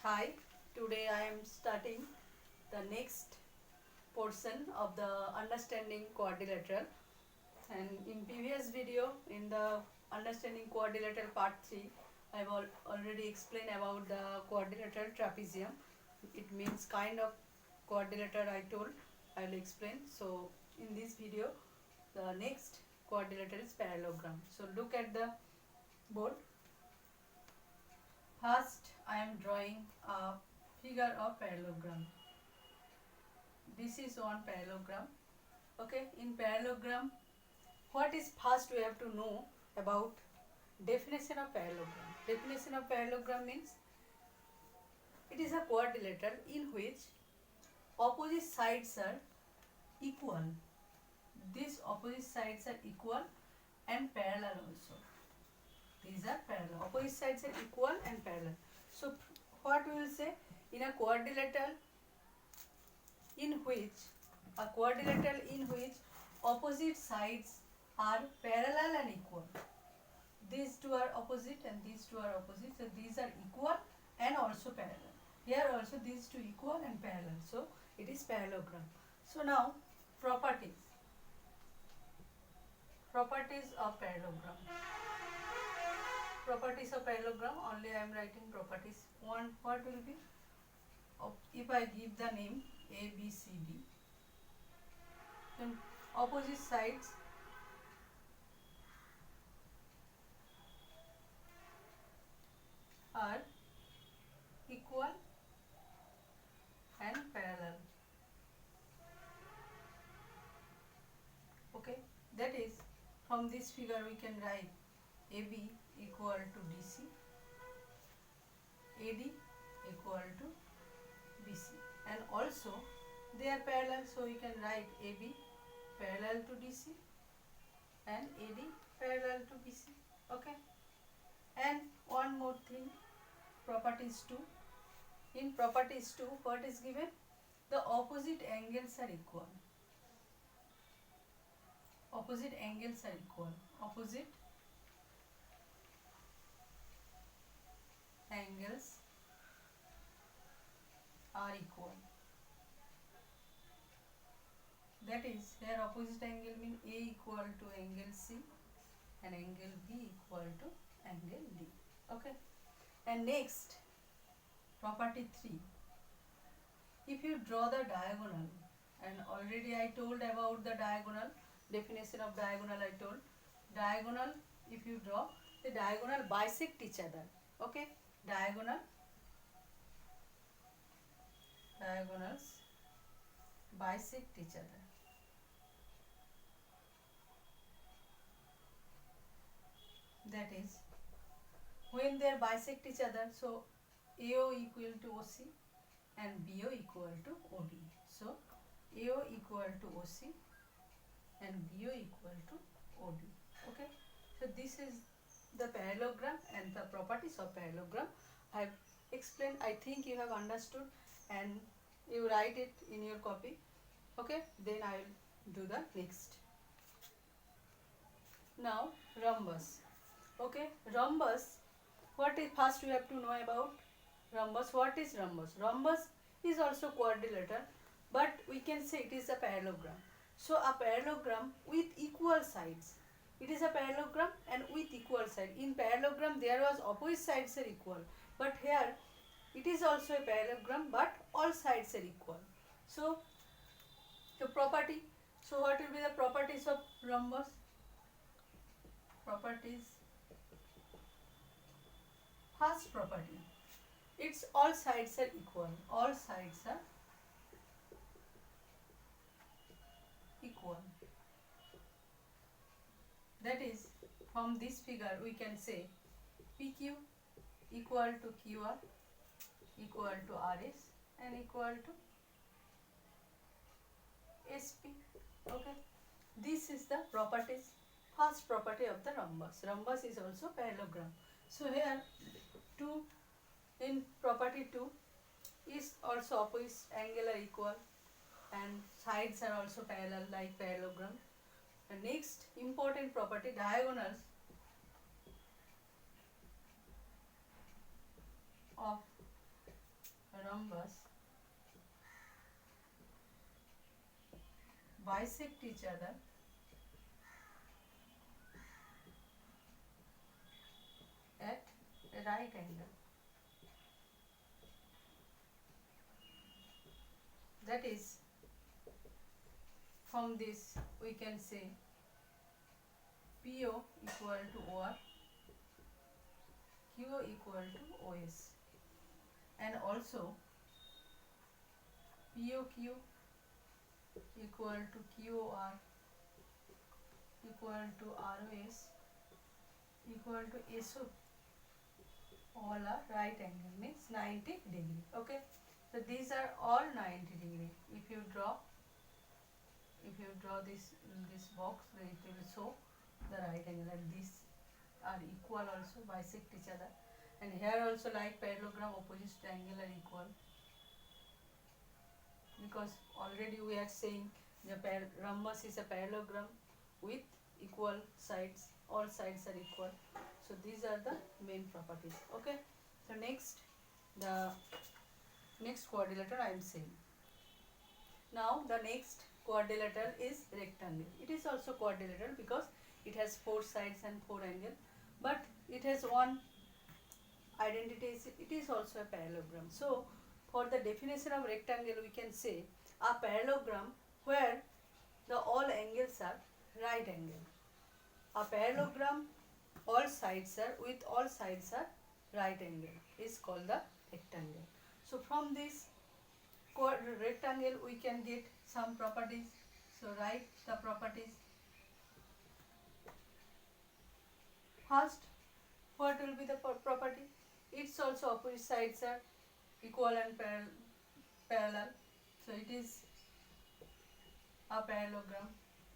Hi, today I am starting the next portion of the understanding quadrilateral, and in previous video in the understanding quadrilateral part 3 I have already explained about the quadrilateral trapezium. It means kind of quadrilateral I told I will explain. So in this video the next quadrilateral is parallelogram. So look at the board. First I am drawing a figure of parallelogram. This is one parallelogram. Okay, in parallelogram, what is first we have to know about definition of parallelogram. Definition of parallelogram means it is a quadrilateral in which opposite sides are equal. These opposite sides are equal and parallel also. These are parallel. Opposite sides are equal and parallel. So what we will say in a quadrilateral in which opposite sides are parallel and equal. These two are opposite and these two are opposite. So these are equal and also parallel. Here also these two equal and parallel. So it is parallelogram. So now properties. Properties of parallelogram. Properties of parallelogram. Only I am writing properties. One, what will be? If I give the name A, B, C, D, then opposite sides are equal and parallel. Okay, that is from this figure we can write AB equal to DC, AD equal to BC, and also they are parallel, so we can write AB parallel to DC and AD parallel to BC. Okay, and one more thing, properties 2. In properties 2, what is given? The opposite angles are equal. Opposite angles are equal. Opposite angles are equal. That is, here opposite angle means A equal to angle C and angle B equal to angle D. Okay. And next, property 3. If you draw the diagonal, and already I told about the diagonal, definition of diagonal I told. Diagonal, if you draw, the diagonal bisect each other. Okay. Diagonals bisect each other. That is, when they bisect each other, so AO equal to OC and BO equal to OD. So AO equal to OC and BO equal to OD. Okay. So this is the parallelogram and the properties of parallelogram. I have explained. I think you have understood and you write it in your copy. Okay. Then I will do the next. Now rhombus. Okay. Rhombus. What is first we have to know about rhombus. What is rhombus? Rhombus is also quadrilateral, but we can say it is a parallelogram. So a parallelogram with equal sides. It is a parallelogram and with equal side. In parallelogram there was opposite sides are equal, but here it is also a parallelogram but all sides are equal. So the property. So what will be the properties of rhombus? Properties. First property. Its all sides are equal. All sides are equal. That is, from this figure we can say PQ equal to QR equal to RS and equal to SP. Okay. This is the properties. First property of the rhombus. Rhombus is also parallelogram. So here 2 in property 2 is also opposite angle are equal and sides are also parallel like parallelogram. The next important property, diagonals of rhombus bisect each other at a right angle. That is, from this we can say PO equal to OR, QO equal to OS, and also POQ equal to QOR equal to ROS equal to SO, all are right angle, means 90 degree. Okay, so these are all 90 degree. If you draw this box, then it will show the right angle, and these are equal also, bisect each other, and here also like parallelogram, opposite triangle are equal, because already we are saying the rhombus is a parallelogram with equal sides, all sides are equal. So these are the main properties. Okay, so the next quadrilateral I am saying. Now the next quadrilateral is rectangle. It is also quadrilateral because it has 4 sides and 4 angles, but it has one identity, it is also a parallelogram. So for the definition of rectangle, we can say a parallelogram where the all angles are right angle. A parallelogram all sides are right angle is called the rectangle. So from this rectangle we can get some properties. So write the properties. First, what will be the property? Its also opposite sides are equal and parallel. So it is a parallelogram.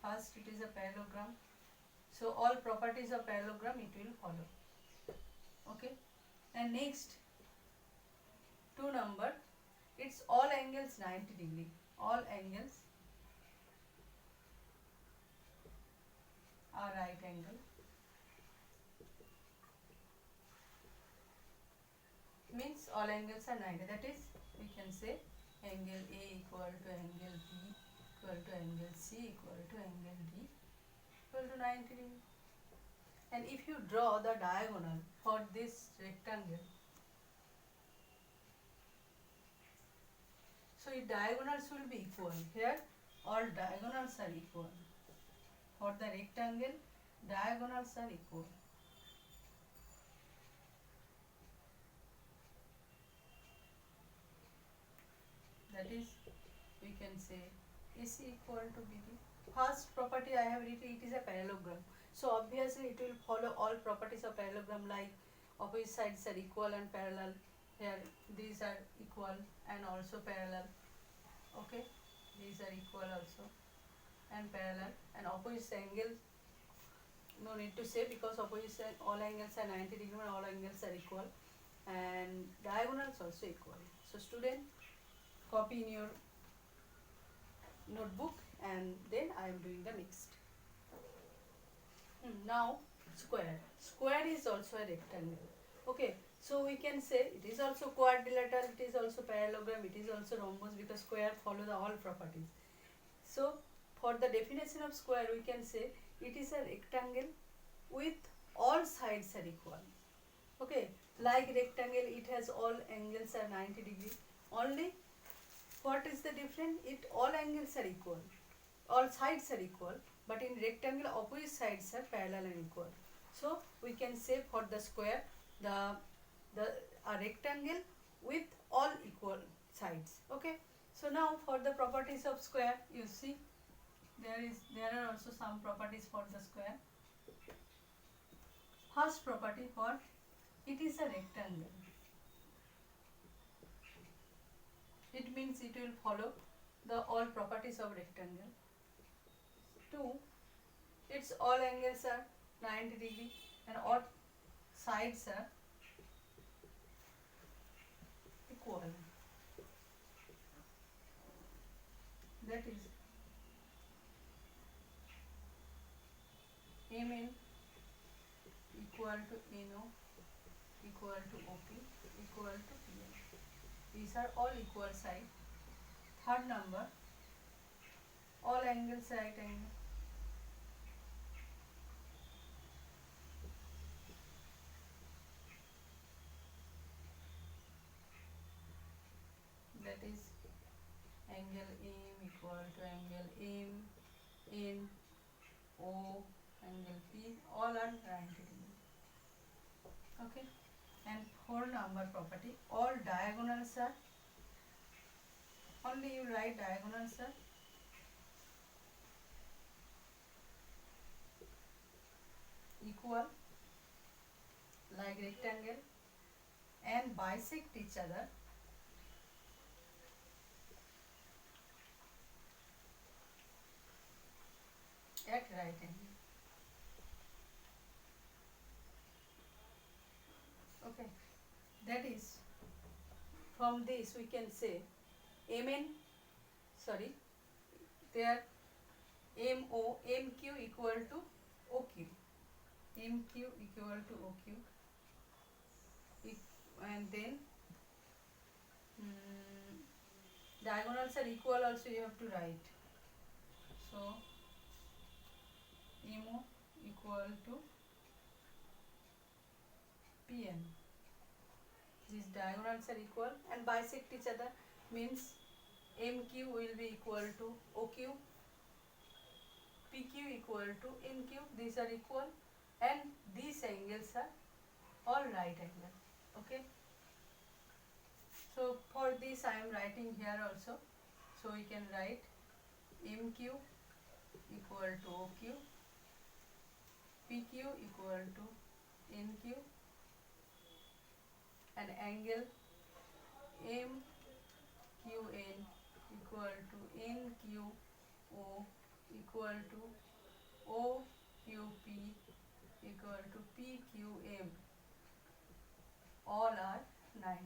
First, it is a parallelogram. So all properties of parallelogram it will follow. Okay, and next 2 number, it's all angles 90 degree. All angles are right angle. Means all angles are 90. That is, we can say angle A equal to angle B equal to angle C equal to angle D equal to 90 degree. And if you draw the diagonal for this rectangle, so diagonals will be equal. Here all diagonals are equal. For the rectangle, diagonals are equal. That is, we can say AC equal to BB. First property I have written, it is a parallelogram. So obviously it will follow all properties of parallelogram, like opposite sides are equal and parallel. Here these are equal and also parallel. Okay, these are equal also and parallel, and opposite angle no need to say, because opposite all angles are 90 degree and all angles are equal, and diagonals also equal. So student, copy in your notebook, and then I am doing the next. Now square. Square is also a rectangle. Okay, so we can say it is also quadrilateral, it is also parallelogram, it is also rhombus, because square follow the all properties. So for the definition of square, we can say it is a rectangle with all sides are equal. Okay, like rectangle, it has all angles are 90 degree. Only what is the difference? It all angles are equal, all sides are equal, but in rectangle opposite sides are parallel and equal. So we can say for the square, a rectangle with all equal sides. Okay, so now for the properties of square, you see there are also some properties for the square. First property, for it is a rectangle, it means it will follow the all properties of rectangle. 2, its all angles are 90 degree and all sides are equal. That is, MN equal to NO equal to OP equal to PN. These are all equal side. Third number, all angles right angle. That is angle M equal to angle M in O, angle P, all are 90 degree. Okay. And four number property, all diagonals are, only you write diagonals are equal like rectangle and bisect each other at right angle. Okay, that is, from this we can say Mn, sorry, there MO, MQ equal to OQ, MQ equal to OQ, and then diagonals are equal also you have to write. So MO equal to PN. These diagonals are equal and bisect each other, means MQ will be equal to OQ, PQ equal to NQ. These are equal and these angles are all right angle. Okay. So for this I am writing here also. So we can write MQ equal to OQ, PQ equal to NQ, and angle MQN equal to NQO equal to OQP equal to PQM. All are 90.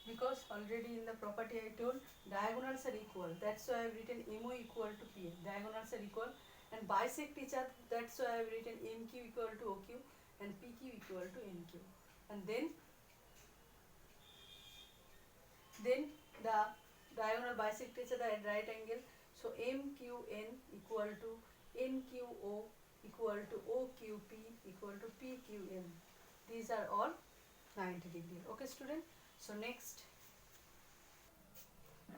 Because already in the property I told diagonals are equal. That's why I have written MO equal to PN. Diagonals are equal and bisect each other. That's why I have written MQ equal to OQ and PQ equal to NQ. And then the diagonal bisect each other at right angle. So MQN equal to NQO equal to OQP equal to PQM. These are all 90 degree. Okay, student. So next,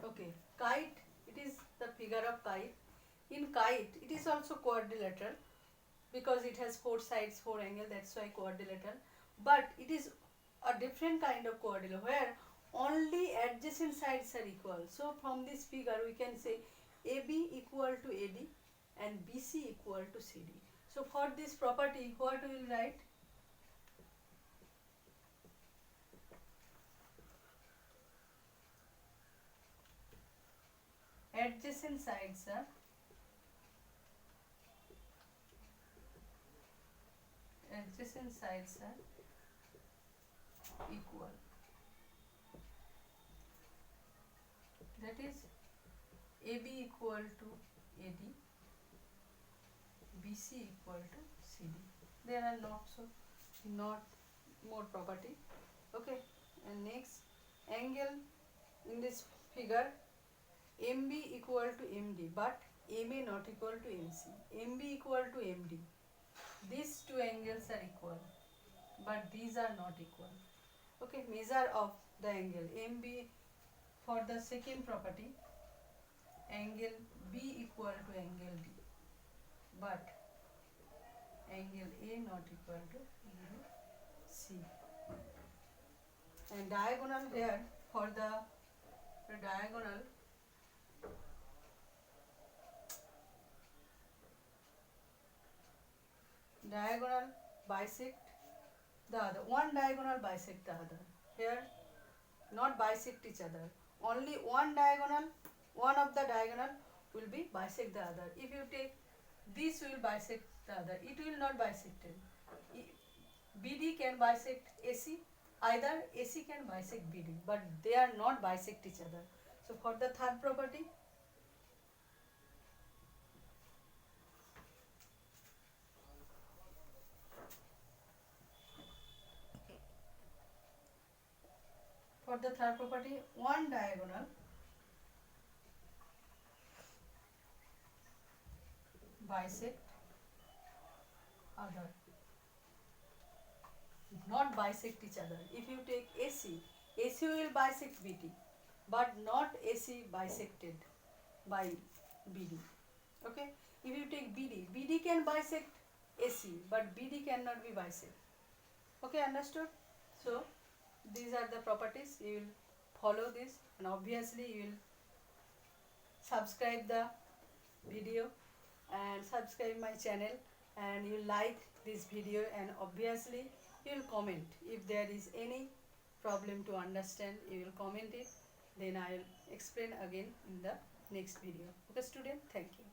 okay, kite. It is the figure of kite. In kite, it is also quadrilateral because it has four sides, four angles. That's why quadrilateral. But it is a different kind of quadrilateral where only adjacent sides are equal. So from this figure we can say AB equal to AD and BC equal to CD. So for this property, what we will write? Adjacent sides are equal. That is AB equal to AD, BC equal to CD. There are not more property. Okay, and next, angle in this figure MB equal to MD, but MA not equal to MC. MB equal to MD. These two angles are equal, but these are not equal. Okay, measure of the angle MB for the second property, angle B equal to angle D, but angle A not equal to angle C. And diagonal here, for the diagonal bisect the other. One diagonal bisect the other. Here, not bisect each other. Only one diagonal, one of the diagonal will be bisect the other. If you take this will bisect the other. It will not bisect it. BD can bisect AC. Either AC can bisect BD, but they are not bisect each other. So for the third property, For the third property, one diagonal bisect other, not bisect each other. If you take AC, AC will bisect BD, but not AC bisected by BD. Okay. If you take BD, BD can bisect AC, but BD cannot be bisect. Okay, understood? So these are the properties. You will follow this, and obviously you will subscribe the video and subscribe my channel, and you like this video, and obviously you will comment if there is any problem to understand. You will comment it, then I will explain again in the next video. Okay student, thank you.